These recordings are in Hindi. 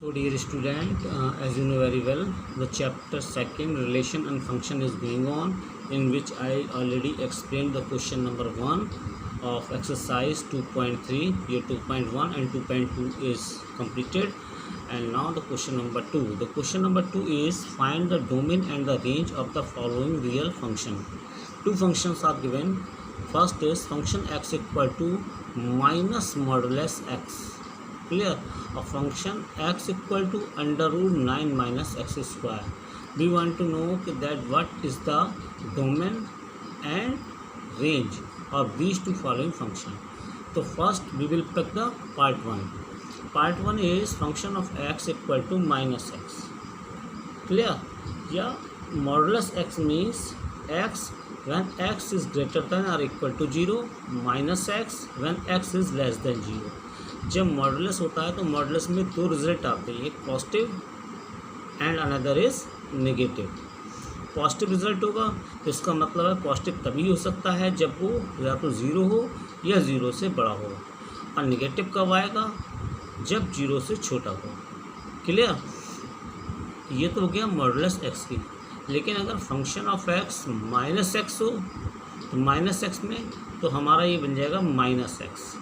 So dear student, as you know very well, the chapter second relation and function is going on, in which I already explained the question number 1 of exercise 2.3. Here 2.1 and 2.2 is completed, and now the question number 2. The question number 2 is find the domain and the range of the following real function. Two functions are given. First is function x equal to minus modulus x. Clear? A function x equal to under root 9 minus x square. We want to know that what is the domain and range of these two following functions. So first we will pick the part 1. Part 1 is function of x equal to minus x. Clear? Yeah, modulus x means x when x is greater than or equal to 0, minus x when x is less than 0. जब मॉडुलस होता है तो मॉडुलस में दो रिजल्ट आते हैं, एक positive and another is negative. Positive result होगा तो इसका मतलब है पॉजिटिव तभी हो सकता है जब वो या तो ज़ीरो हो या ज़ीरो से बड़ा हो, और नेगेटिव कब आएगा जब ज़ीरो से छोटा हो. क्लियर? ये तो हो गया मॉडुलस एक्स की. लेकिन अगर function of x minus x हो तो माइनस एक्स में तो हमारा ये बन जाएगा माइनस एक्स,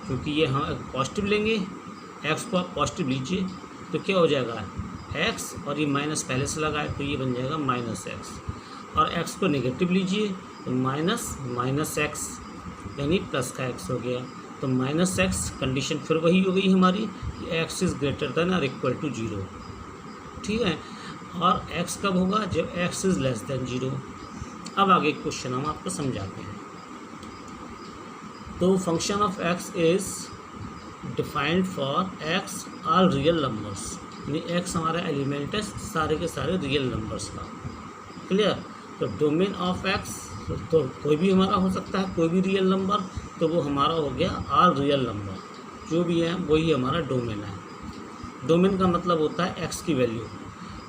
क्योंकि ये हम पॉजिटिव लेंगे, एक्स को आप पॉजिटिव लीजिए तो क्या हो जाएगा एक्स, और ये माइनस पहले से लगाए तो ये बन जाएगा माइनस एक्स, और एक्स को नेगेटिव लीजिए तो माइनस माइनस एक्स यानी प्लस का एक्स हो गया. तो माइनस एक्स कंडीशन फिर वही हो गई हमारी कि एक्स इज़ ग्रेटर देन और इक्वल टू 0. ठीक है, और एक्स कब होगा जब एक्स इज़ लेस देन 0. अब आगे क्वेश्चन हम आपको समझाते हैं. तो function of x is defined for x all real numbers, यानी एक्स हमारा एलिमेंट है सारे के सारे रियल नंबर्स का. क्लियर? तो डोमेन ऑफ एक्स तो कोई भी हमारा हो सकता है, कोई भी रियल नंबर, तो वो हमारा हो गया ऑल रियल नंबर. जो भी है वही हमारा डोमेन है. डोमेन का मतलब होता है एक्स की वैल्यू,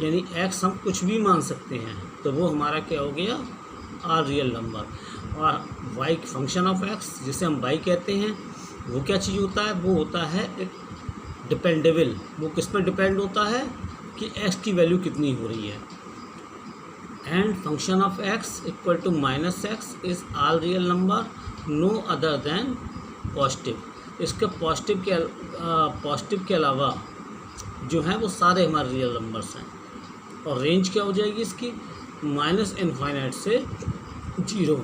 यानी एक्स हम कुछ भी मान सकते हैं तो वो हमारा क्या हो गया ऑल रियल नंबर. और वाई फंक्शन ऑफ एक्स जिसे हम वाई कहते हैं वो क्या चीज़ होता है, वो होता है एक डिपेंडेबल. वो किस पर डिपेंड होता है कि एक्स की वैल्यू कितनी हो रही है. And function of x equal to minus x is all real number no other than positive. इसके पॉजिटिव के अलावा जो है वो सारे हमारे रियल नंबर्स हैं. और रेंज क्या हो जाएगी इसकी, माइनस इनफाइनाइट से 0.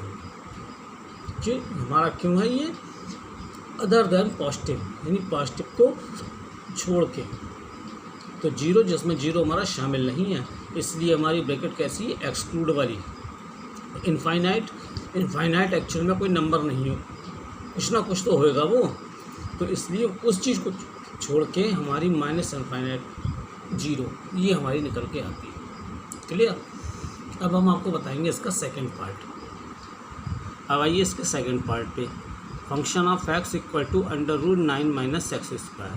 जो हमारा क्यों है ये अदर देन पॉजिटिव, यानी पॉजिटिव को छोड़ के, तो 0 जिसमें 0 हमारा शामिल नहीं है, इसलिए हमारी ब्रैकेट कैसी है एक्सक्लूड वाली. इनफाइनाइट एक्चुअल में कोई नंबर नहीं हो, कुछ ना कुछ तो होएगा वो, तो इसलिए उस चीज़ को छोड़ के हमारी माइनस इनफाइनाइट 0 ये हमारी निकल के आती है. क्लियर? अब हम आपको बताएंगे इसका सेकंड पार्ट. अब आइए इसके सेकंड पार्ट पे. Function of x equal to under root 9 minus x square.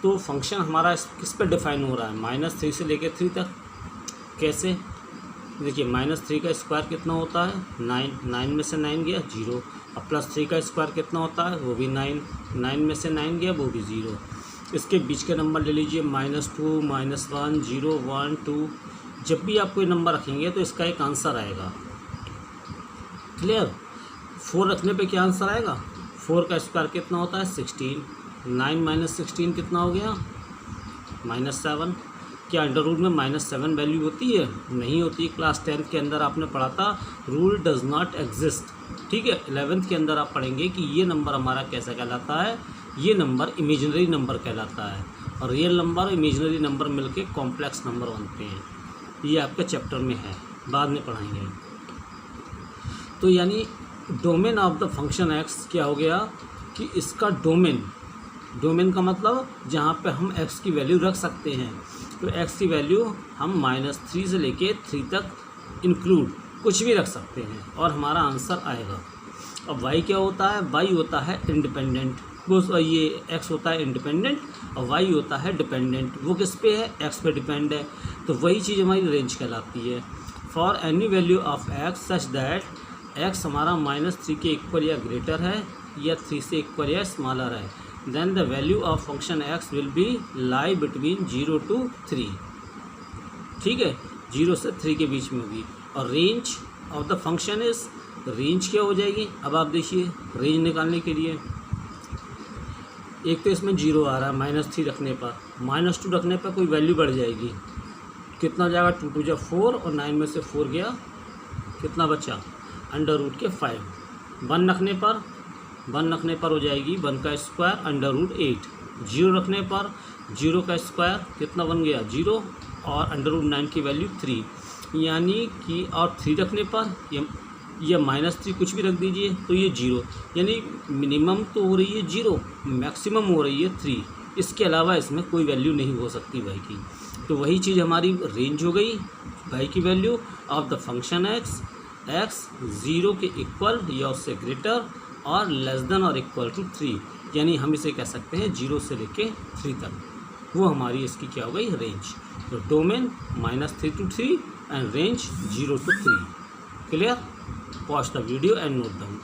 तो फंक्शन हमारा किस पे डिफाइन हो रहा है, -3 से लेके 3 तक. कैसे? देखिए -3 का स्क्वायर कितना होता है 9 में से 9 गया 0, और +3 का स्क्वायर कितना होता है वो भी 9 में से 9 गया वो भी 0. इसके बीच के नंबर ले लीजिए -2 -1 0 1 2. जब भी आप कोई नंबर रखेंगे तो इसका एक आंसर आएगा. क्लियर? 4 रखने पे क्या आंसर आएगा, 4 का स्क्वायर कितना होता है 16. 9 माइनस 16 कितना हो गया -7. क्या अंडर रूट में -7 वैल्यू होती है? नहीं होती. क्लास 10 के अंदर आपने पढ़ा था रूल डज नॉट एग्जिस्ट. ठीक है, 11th के अंदर आप पढ़ेंगे कि ये नंबर हमारा कैसा कहलाता है, ये नंबर इमेजिनरी नंबर कहलाता है, और रियल नंबर इमेजिनरी नंबर मिलके कॉम्प्लेक्स नंबर बनते हैं. ये आपके चैप्टर में है, बाद में पढ़ाएंगे. तो यानी domain of the function x क्या हो गया कि इसका डोमेन का मतलब जहाँ पे हम एक्स की वैल्यू रख सकते हैं, तो एक्स की वैल्यू हम -3 से लेके 3 तक इंक्लूड कुछ भी रख सकते हैं और हमारा आंसर आएगा. अब वाई क्या होता है, वाई होता है इंडिपेंडेंट. वो ये एक्स होता है इंडिपेंडेंट और वाई होता है डिपेंडेंट. वो किस पे है, एक्स पे डिपेंड है. तो वही चीज़ हमारी रेंज कहलाती है. For any value of x such that x हमारा -3 के इक्वल या ग्रेटर है या 3 से इक्वल या स्मॉलर है, then the value of function x will be lie between 0 to 3. ठीक है, 0 से 3 के बीच में होगी. और range of the function is, range क्या हो जाएगी. अब आप देखिए रेंज निकालने के लिए एक तो इसमें 0 आ रहा है -3 रखने पर, -2 रखने पर कोई वैल्यू बढ़ जाएगी. कितना जाएगा, 2 2 जा 4 और 9 में से 4 गया, कितना बचा √5. 1 रखने पर हो जाएगी 1 का स्क्वायर √8. 0 रखने पर 0 का स्क्वायर कितना बन गया 0 और √9 की वैल्यू 3. यानी कि और 3 रखने पर ये -3 कुछ भी रख दीजिए तो ये 0. यानी मिनिमम तो हो रही है 0, मैक्सिमम हो रही है 3. इसके अलावा इसमें कोई वैल्यू नहीं हो सकती y की. तो वही चीज़ हमारी रेंज हो गई y की value of the function x 0 के इक्वल या उससे ग्रेटर और लेस देन और इक्वल टू 3. यानी हम इसे कह सकते हैं 0 से लेके 3 तक. वो हमारी इसकी क्या हो गई रेंज. तो domain -3 to 3 and range 0 to 3. Clear. Pause the video and note down.